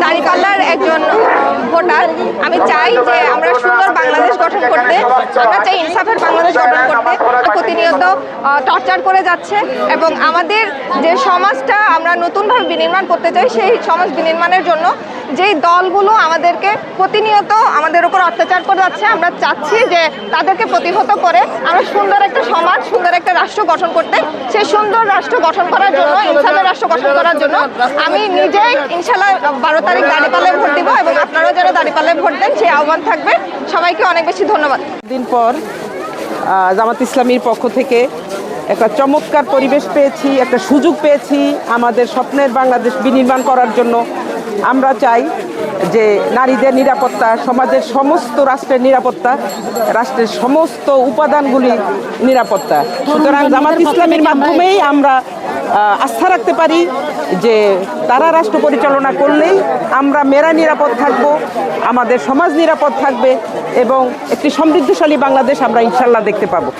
দাঁড়িপাল্লার একজন ভোটার। আমি চাই যে আমরা সুন্দর বাংলাদেশ গঠন করতে, আমরা চাই ইনসাফের বাংলাদেশ গঠন করতে। প্রতিনিয়ত টর্চার করে যাচ্ছে এবং আমাদের যে সমাজটা আমরা নতুনভাবে বিনির্মাণ করতে চাই, সেই সমাজ বিনির্মাণের জন্য যেই দলগুলো আমাদেরকে প্রতিনিয়ত আমাদের উপর অত্যাচার করে যাচ্ছে, আমরা চাচ্ছি যে তাদেরকে প্রতিহত করে আমরা সুন্দর একটা সমাজ, সুন্দর একটা রাষ্ট্র গঠন করতে। সেই সুন্দর রাষ্ট্র গঠন করার জন্য, ইনসাফের রাষ্ট্র গঠন করার জন্য আমি নিজেই ইনশাল্লাহ 12 তারিখ দাঁড়িপাল্লায় ভোট দিব এবং আপনারাও যারা দাঁড়িপাল্লায় ভোট দেন সেই আহ্বান থাকবে। সবাইকে অনেক বেশি ধন্যবাদ। দিন পর জামাত ইসলামীর পক্ষ থেকে একটা চমৎকার পরিবেশ পেয়েছি, একটা সুযোগ পেয়েছি আমাদের স্বপ্নের বাংলাদেশ বিনির্মাণ করার জন্য। আমরা চাই যে নারীদের নিরাপত্তা, সমাজের সমস্ত রাষ্ট্রের নিরাপত্তা, রাষ্ট্রের সমস্ত উপাদানগুলি নিরাপত্তা। সুতরাং জামাত ইসলামীর মাধ্যমেই আমরা আস্থা রাখতে পারি যে তারা রাষ্ট্র পরিচালনা করলেই আমরা মেয়েরা নিরাপদ থাকব, আমাদের সমাজ নিরাপদ থাকবে এবং একটি সমৃদ্ধশালী বাংলাদেশ আমরা ইনশাল্লাহ দেখতে পাবো।